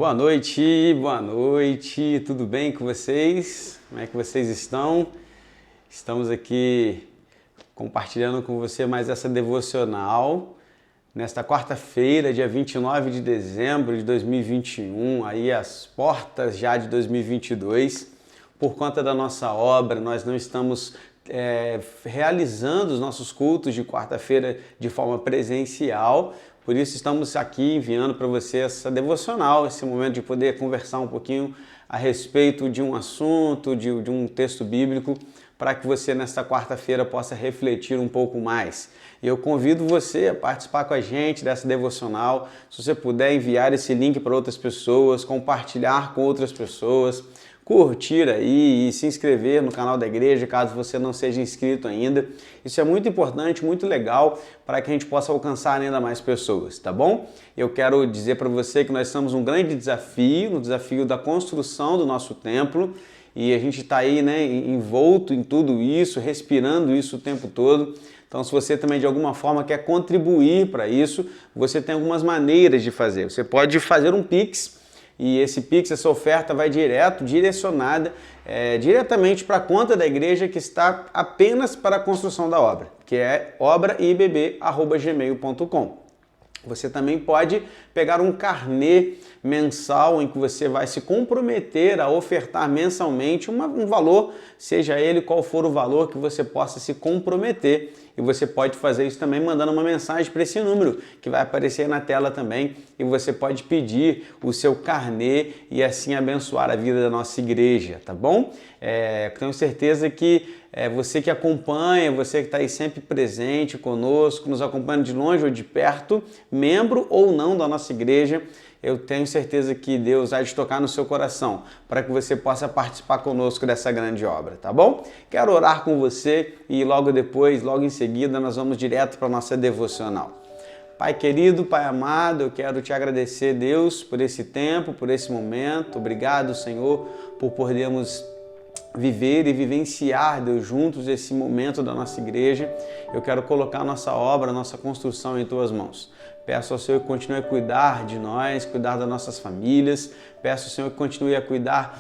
Boa noite, tudo bem com vocês? Como é que vocês estão? Estamos aqui compartilhando com você mais essa devocional nesta quarta-feira, dia 29 de dezembro de 2021, aí às portas já de 2022. Por conta da nossa obra, nós não estamos realizando os nossos cultos de quarta-feira de forma presencial. Por isso estamos aqui enviando para você essa devocional, esse momento de poder conversar um pouquinho a respeito de um assunto, de um texto bíblico, para que você nesta quarta-feira possa refletir um pouco mais. E eu convido você a participar com a gente dessa devocional. Se você puder enviar esse link para outras pessoas, compartilhar com outras pessoas, curtir aí e se inscrever no canal da igreja, caso você não seja inscrito ainda. Isso é muito importante, muito legal, para que a gente possa alcançar ainda mais pessoas, tá bom? Eu quero dizer para você que nós estamos num grande desafio, no desafio da construção do nosso templo, e a gente está aí, envolto em tudo isso, respirando isso o tempo todo. Então, se você também de alguma forma quer contribuir para isso, você tem algumas maneiras de fazer. Você pode fazer um Pix, e esse Pix, essa oferta vai direcionada diretamente para a conta da igreja que está apenas para a construção da obra, que é obraibb@gmail.com. Você também pode pegar um carnê mensal em que você vai se comprometer a ofertar mensalmente um valor, seja ele qual for o valor que você possa se comprometer. E você pode fazer isso também mandando uma mensagem para esse número que vai aparecer na tela também, e você pode pedir o seu carnê e assim abençoar a vida da nossa igreja, tá bom? Tenho certeza que você que acompanha, você que está aí sempre presente conosco, nos acompanhando de longe ou de perto, membro ou não da nossa igreja, eu tenho certeza que Deus vai te tocar no seu coração para que você possa participar conosco dessa grande obra, tá bom? Quero orar com você e logo depois, logo em seguida, nós vamos direto para a nossa devocional. Pai querido, Pai amado, eu quero te agradecer, Deus, por esse tempo, por esse momento. Obrigado, Senhor, por podermos viver e vivenciar, Deus, juntos esse momento da nossa igreja. Eu quero colocar a nossa obra, a nossa construção em Tuas mãos. Peço ao Senhor que continue a cuidar de nós, cuidar das nossas famílias. Peço ao Senhor que continue a cuidar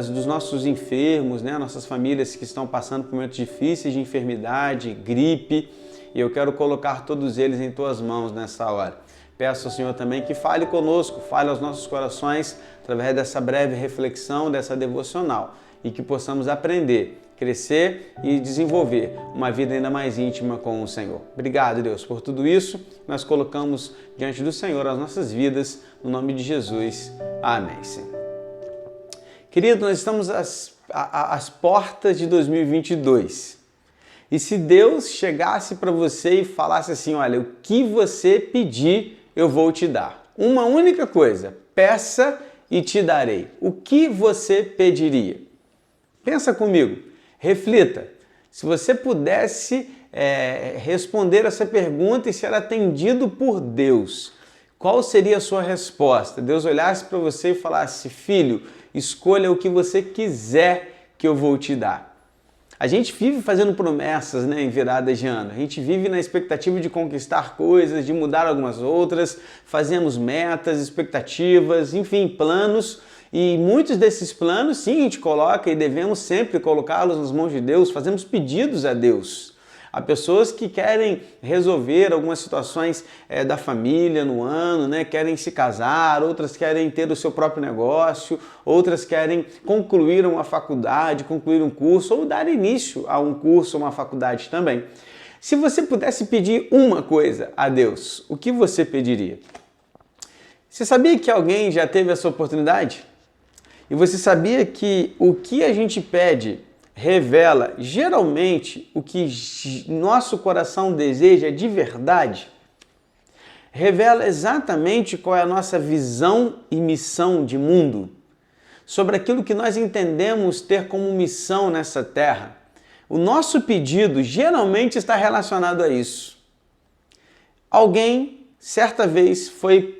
dos nossos enfermos, nossas famílias que estão passando por momentos difíceis de enfermidade, gripe. E eu quero colocar todos eles em Tuas mãos nessa hora. Peço ao Senhor também que fale conosco, fale aos nossos corações através dessa breve reflexão, dessa devocional, e que possamos aprender, crescer e desenvolver uma vida ainda mais íntima com o Senhor. Obrigado, Deus, por tudo isso. Nós colocamos diante do Senhor as nossas vidas, no nome de Jesus. Amém, Senhor. Querido, nós estamos às portas de 2022. E se Deus chegasse para você e falasse assim, olha, o que você pedir, eu vou te dar. Uma única coisa, peça e te darei. O que você pediria? Pensa comigo, reflita. Se você pudesse responder essa pergunta e ser atendido por Deus, qual seria a sua resposta? Deus olhasse para você e falasse, filho, escolha o que você quiser que eu vou te dar. A gente vive fazendo promessas, em viradas de ano. A gente vive na expectativa de conquistar coisas, de mudar algumas outras, fazemos metas, expectativas, enfim, planos. E muitos desses planos, sim, a gente coloca e devemos sempre colocá-los nas mãos de Deus, fazemos pedidos a Deus. Há pessoas que querem resolver algumas situações da família no ano, querem se casar, outras querem ter o seu próprio negócio, outras querem concluir uma faculdade, concluir um curso ou dar início a um curso ou uma faculdade também. Se você pudesse pedir uma coisa a Deus, o que você pediria? Você sabia que alguém já teve essa oportunidade? E você sabia que o que a gente pede revela geralmente o que nosso coração deseja de verdade? Revela exatamente qual é a nossa visão e missão de mundo, sobre aquilo que nós entendemos ter como missão nessa terra. O nosso pedido geralmente está relacionado a isso. Alguém, certa vez, foi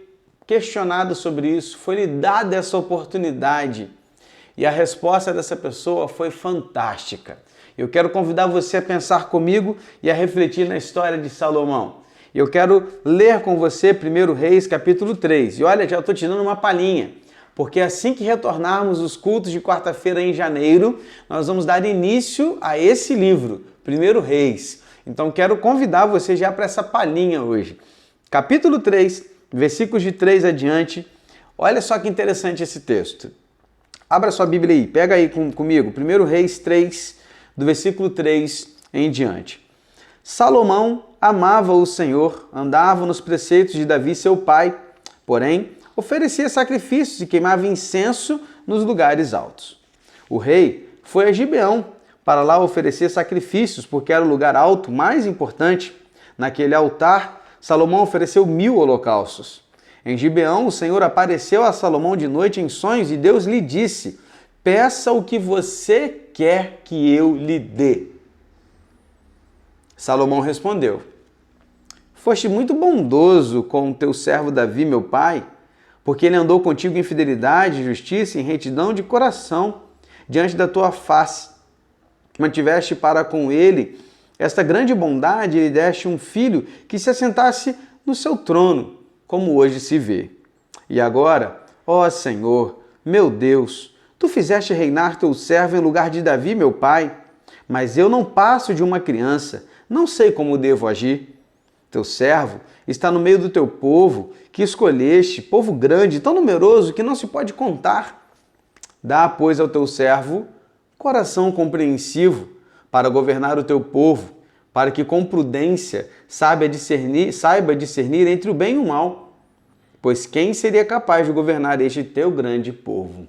questionado sobre isso, foi-lhe dada essa oportunidade e a resposta dessa pessoa foi fantástica. Eu quero convidar você a pensar comigo e a refletir na história de Salomão. Eu quero ler com você 1 Reis, capítulo 3. E olha, já estou te dando uma palhinha, porque assim que retornarmos os cultos de quarta-feira em janeiro, nós vamos dar início a esse livro, 1 Reis. Então quero convidar você já para essa palhinha hoje. Capítulo 3, versículos de 3 adiante. Olha só que interessante esse texto. Abra sua Bíblia aí, pega aí comigo, 1 Reis 3, do versículo 3 em diante. Salomão amava o Senhor, andava nos preceitos de Davi, seu pai, porém, oferecia sacrifícios e queimava incenso nos lugares altos. O rei foi a Gibeão para lá oferecer sacrifícios, porque era o lugar alto mais importante. Naquele altar, Salomão ofereceu 1000 holocaustos. Em Gibeão, o Senhor apareceu a Salomão de noite em sonhos e Deus lhe disse: peça o que você quer que eu lhe dê. Salomão respondeu: foste muito bondoso com o teu servo Davi, meu pai, porque ele andou contigo em fidelidade, justiça e retidão de coração diante da tua face. Mantiveste para com ele esta grande bondade e lhe deste um filho que se assentasse no seu trono, como hoje se vê. E agora, ó Senhor, meu Deus, tu fizeste reinar teu servo em lugar de Davi, meu pai, mas eu não passo de uma criança, não sei como devo agir. Teu servo está no meio do teu povo, que escolheste, povo grande, tão numeroso que não se pode contar. Dá, pois, ao teu servo coração compreensivo para governar o teu povo, para que com prudência saiba discernir entre o bem e o mal. Pois quem seria capaz de governar este teu grande povo?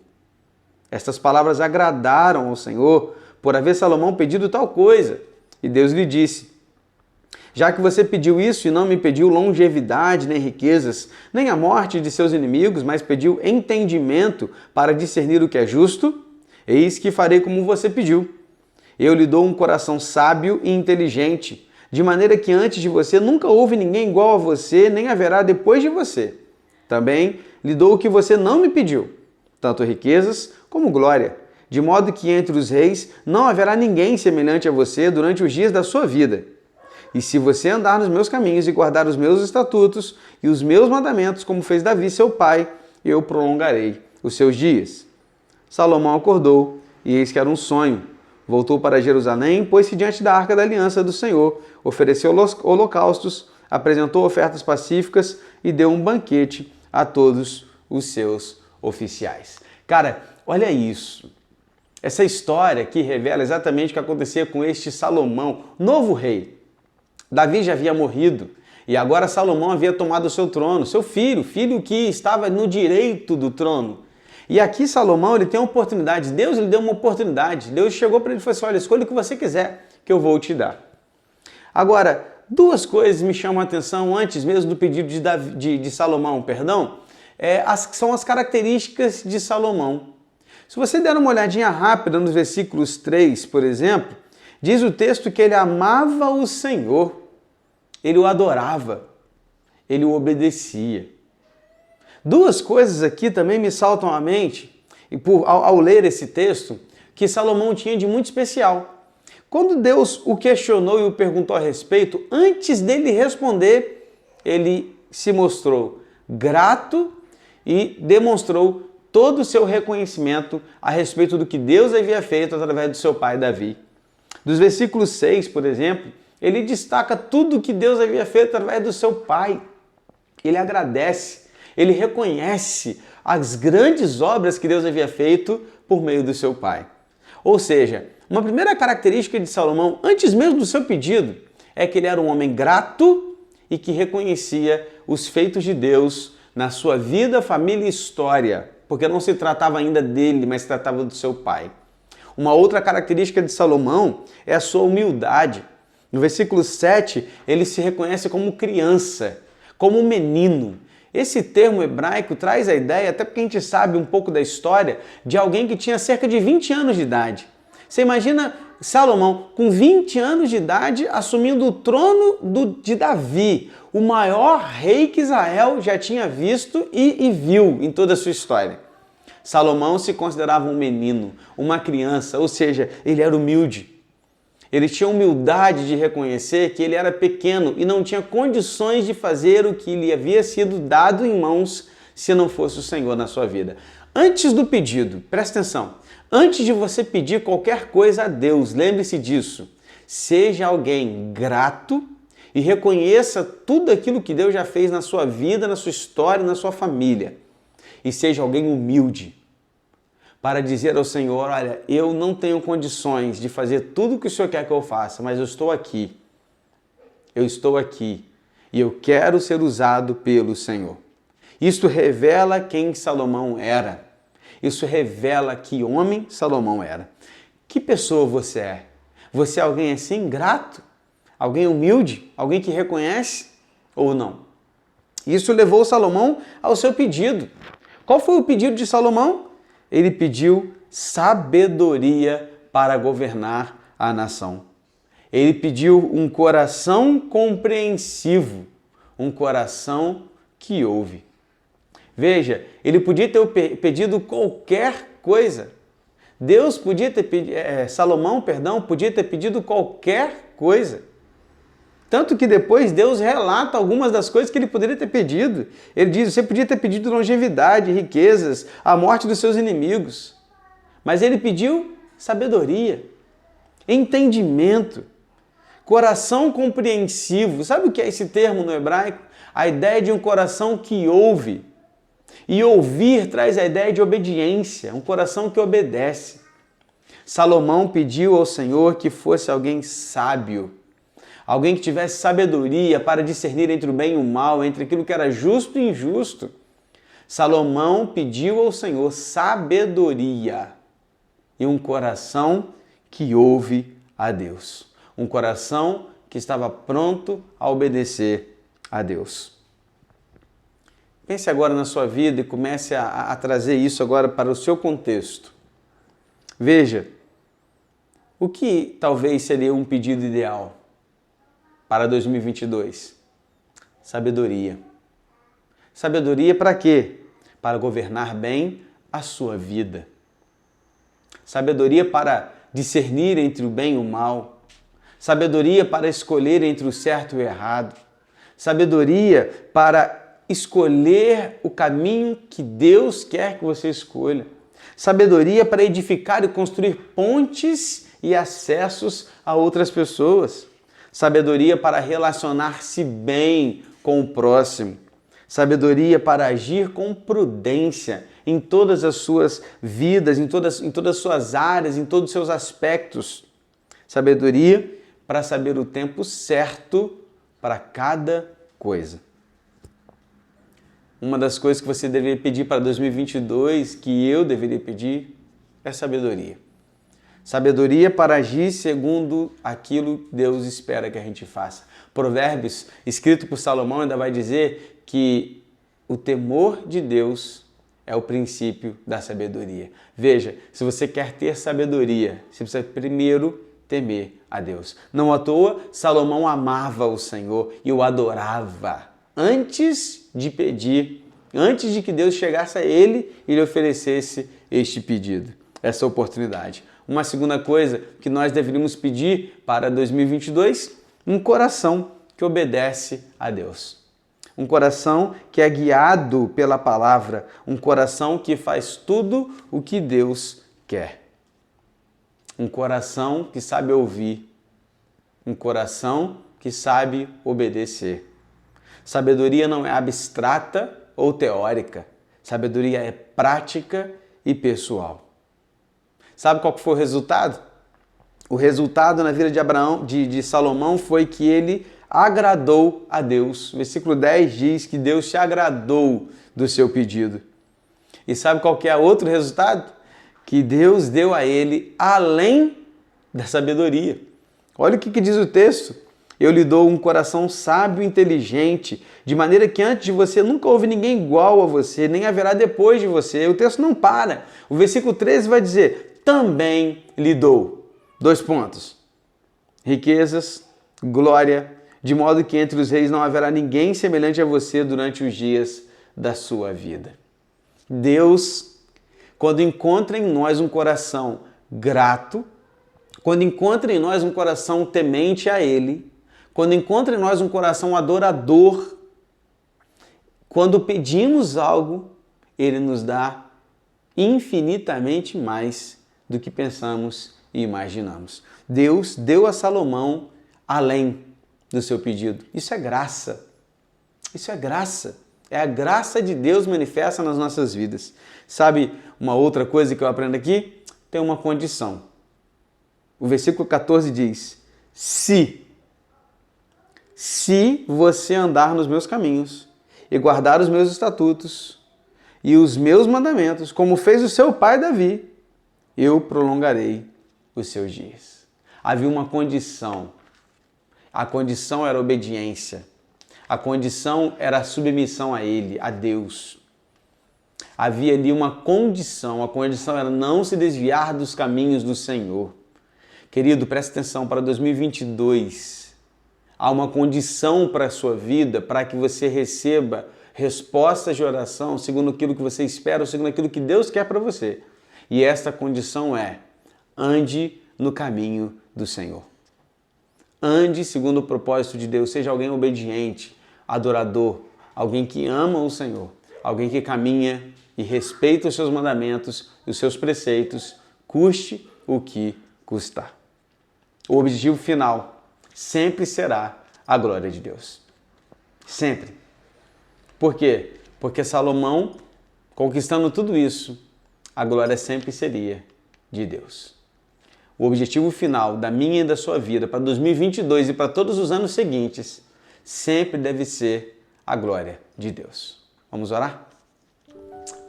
Estas palavras agradaram ao Senhor, por haver Salomão pedido tal coisa. E Deus lhe disse: já que você pediu isso e não me pediu longevidade, nem riquezas, nem a morte de seus inimigos, mas pediu entendimento para discernir o que é justo, eis que farei como você pediu. Eu lhe dou um coração sábio e inteligente, de maneira que antes de você nunca houve ninguém igual a você, nem haverá depois de você. Também lhe dou o que você não me pediu, tanto riquezas como glória, de modo que entre os reis não haverá ninguém semelhante a você durante os dias da sua vida. E se você andar nos meus caminhos e guardar os meus estatutos e os meus mandamentos, como fez Davi, seu pai, eu prolongarei os seus dias. Salomão acordou, e eis que era um sonho. Voltou para Jerusalém, pôs-se diante da arca da aliança do Senhor, ofereceu holocaustos, apresentou ofertas pacíficas e deu um banquete a todos os seus oficiais. Cara, olha isso. Essa história aqui revela exatamente o que acontecia com este Salomão, novo rei. Davi já havia morrido e agora Salomão havia tomado o seu trono, seu filho que estava no direito do trono. E aqui Salomão ele tem uma oportunidade, Deus lhe deu uma oportunidade. Deus chegou para ele e falou assim: olha, escolha o que você quiser que eu vou te dar. Agora, duas coisas me chamam a atenção antes mesmo do pedido de Salomão, são as características de Salomão. Se você der uma olhadinha rápida nos versículos 3, por exemplo, diz o texto que ele amava o Senhor, ele o adorava, ele o obedecia. Duas coisas aqui também me saltam à mente, ao ler esse texto, que Salomão tinha de muito especial. Quando Deus o questionou e o perguntou a respeito, antes dele responder, ele se mostrou grato e demonstrou todo o seu reconhecimento a respeito do que Deus havia feito através do seu pai Davi. Dos versículos 6, por exemplo, ele destaca tudo o que Deus havia feito através do seu pai. Ele agradece, ele reconhece as grandes obras que Deus havia feito por meio do seu pai. Ou seja, uma primeira característica de Salomão, antes mesmo do seu pedido, é que ele era um homem grato e que reconhecia os feitos de Deus na sua vida, família e história, porque não se tratava ainda dele, mas se tratava do seu pai. Uma outra característica de Salomão é a sua humildade. No versículo 7, ele se reconhece como criança, como menino. Esse termo hebraico traz a ideia, até porque a gente sabe um pouco da história, de alguém que tinha cerca de 20 anos de idade. Você imagina Salomão, com 20 anos de idade, assumindo o trono de Davi, o maior rei que Israel já tinha visto e viu em toda a sua história. Salomão se considerava um menino, uma criança, ou seja, ele era humilde. Ele tinha humildade de reconhecer que ele era pequeno e não tinha condições de fazer o que lhe havia sido dado em mãos se não fosse o Senhor na sua vida. Antes do pedido, presta atenção, antes de você pedir qualquer coisa a Deus, lembre-se disso, seja alguém grato e reconheça tudo aquilo que Deus já fez na sua vida, na sua história, na sua família. E seja alguém humilde para dizer ao Senhor, olha, eu não tenho condições de fazer tudo o que o Senhor quer que eu faça, mas eu estou aqui e eu quero ser usado pelo Senhor. Isto revela quem Salomão era. Isso revela que homem Salomão era. Que pessoa você é? Você é alguém assim, grato? Alguém humilde? Alguém que reconhece ou não? Isso levou Salomão ao seu pedido. Qual foi o pedido de Salomão? Ele pediu sabedoria para governar a nação. Ele pediu um coração compreensivo, um coração que ouve. Veja, ele podia ter pedido qualquer coisa. Salomão podia ter pedido qualquer coisa. Tanto que depois Deus relata algumas das coisas que ele poderia ter pedido. Ele diz, você podia ter pedido longevidade, riquezas, a morte dos seus inimigos. Mas ele pediu sabedoria, entendimento, coração compreensivo. Sabe o que é esse termo no hebraico? A ideia de um coração que ouve. E ouvir traz a ideia de obediência, um coração que obedece. Salomão pediu ao Senhor que fosse alguém sábio, alguém que tivesse sabedoria para discernir entre o bem e o mal, entre aquilo que era justo e injusto. Salomão pediu ao Senhor sabedoria e um coração que ouve a Deus. Um coração que estava pronto a obedecer a Deus. Pense agora na sua vida e comece a trazer isso agora para o seu contexto. Veja, o que talvez seria um pedido ideal para 2022? Sabedoria. Sabedoria para quê? Para governar bem a sua vida. Sabedoria para discernir entre o bem e o mal. Sabedoria para escolher entre o certo e o errado. Sabedoria para escolher o caminho que Deus quer que você escolha. Sabedoria para edificar e construir pontes e acessos a outras pessoas. Sabedoria para relacionar-se bem com o próximo. Sabedoria para agir com prudência em todas as suas vidas, em todas as suas áreas, em todos os seus aspectos. Sabedoria para saber o tempo certo para cada coisa. Uma das coisas que você deveria pedir para 2022, que eu deveria pedir, é sabedoria. Sabedoria para agir segundo aquilo que Deus espera que a gente faça. Provérbios, escrito por Salomão, ainda vai dizer que o temor de Deus é o princípio da sabedoria. Veja, se você quer ter sabedoria, você precisa primeiro temer a Deus. Não à toa, Salomão amava o Senhor e o adorava antes de pedir, antes de que Deus chegasse a ele e lhe oferecesse este pedido, essa oportunidade. Uma segunda coisa que nós deveríamos pedir para 2022, um coração que obedece a Deus. Um coração que é guiado pela palavra, um coração que faz tudo o que Deus quer. Um coração que sabe ouvir, um coração que sabe obedecer. Sabedoria não é abstrata ou teórica. Sabedoria é prática e pessoal. Sabe qual foi o resultado? O resultado na vida de Salomão foi que ele agradou a Deus. O versículo 10 diz que Deus se agradou do seu pedido. E sabe qual que é outro resultado? Que Deus deu a ele além da sabedoria. Olha o que diz o texto. Eu lhe dou um coração sábio e inteligente, de maneira que antes de você nunca houve ninguém igual a você, nem haverá depois de você. O texto não para. O versículo 13 vai dizer, também lhe dou. 2 pontos. Riquezas, glória, de modo que entre os reis não haverá ninguém semelhante a você durante os dias da sua vida. Deus, quando encontra em nós um coração grato, quando encontra em nós um coração temente a Ele, quando encontra em nós um coração adorador, quando pedimos algo, Ele nos dá infinitamente mais do que pensamos e imaginamos. Deus deu a Salomão além do seu pedido. Isso é graça. Isso é graça. É a graça de Deus manifesta nas nossas vidas. Sabe uma outra coisa que eu aprendo aqui? Tem uma condição. O versículo 14 diz: se você andar nos meus caminhos e guardar os meus estatutos e os meus mandamentos, como fez o seu pai Davi, eu prolongarei os seus dias. Havia uma condição. A condição era obediência. A condição era a submissão a Ele, a Deus. Havia ali uma condição. A condição era não se desviar dos caminhos do Senhor. Querido, preste atenção, para 2022, há uma condição para a sua vida, para que você receba respostas de oração segundo aquilo que você espera, ou segundo aquilo que Deus quer para você. E esta condição é: ande no caminho do Senhor. Ande segundo o propósito de Deus, seja alguém obediente, adorador, alguém que ama o Senhor, alguém que caminha e respeita os seus mandamentos e os seus preceitos, custe o que custar. O objetivo final sempre será a glória de Deus. Sempre. Por quê? Porque Salomão, conquistando tudo isso, a glória sempre seria de Deus. O objetivo final da minha e da sua vida para 2022 e para todos os anos seguintes sempre deve ser a glória de Deus. Vamos orar?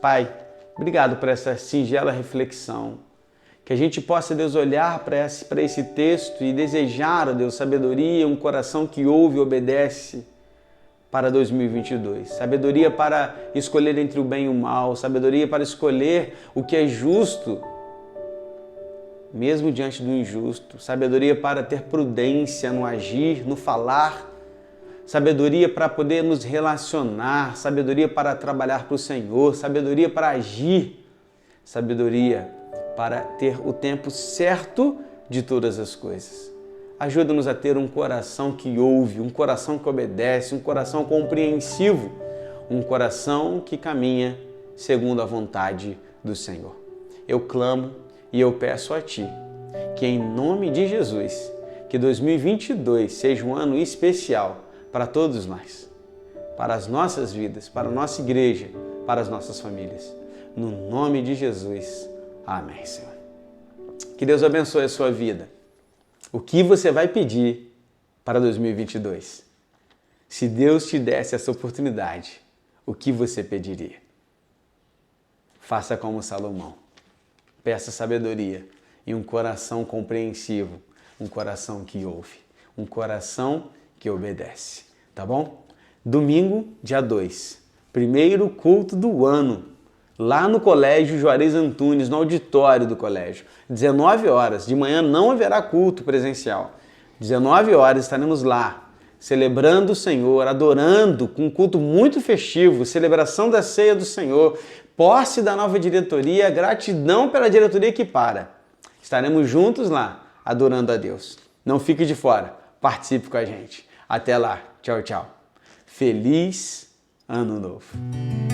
Pai, obrigado por essa singela reflexão. Que a gente possa, Deus, olhar para esse texto e desejar, ó Deus, sabedoria, um coração que ouve e obedece para 2022. Sabedoria para escolher entre o bem e o mal, sabedoria para escolher o que é justo, mesmo diante do injusto, sabedoria para ter prudência no agir, no falar, sabedoria para poder nos relacionar, sabedoria para trabalhar para o Senhor, sabedoria para agir, sabedoria para ter o tempo certo de todas as coisas. Ajuda-nos a ter um coração que ouve, um coração que obedece, um coração compreensivo, um coração que caminha segundo a vontade do Senhor. Eu clamo e eu peço a Ti que, em nome de Jesus, que 2022 seja um ano especial para todos nós, para as nossas vidas, para a nossa igreja, para as nossas famílias. No nome de Jesus, amém, Senhor. Que Deus abençoe a sua vida. O que você vai pedir para 2022? Se Deus te desse essa oportunidade, o que você pediria? Faça como Salomão. Peça sabedoria e um coração compreensivo, um coração que ouve, um coração que obedece, tá bom? Domingo, dia 2, primeiro culto do ano, lá no Colégio Juarez Antunes, no auditório do colégio. 19 horas, de manhã não haverá culto presencial. 19 horas estaremos lá, celebrando o Senhor, adorando, com um culto muito festivo, celebração da ceia do Senhor, posse da nova diretoria, gratidão pela diretoria que para. Estaremos juntos lá, adorando a Deus. Não fique de fora, participe com a gente. Até lá, tchau, tchau. Feliz Ano Novo!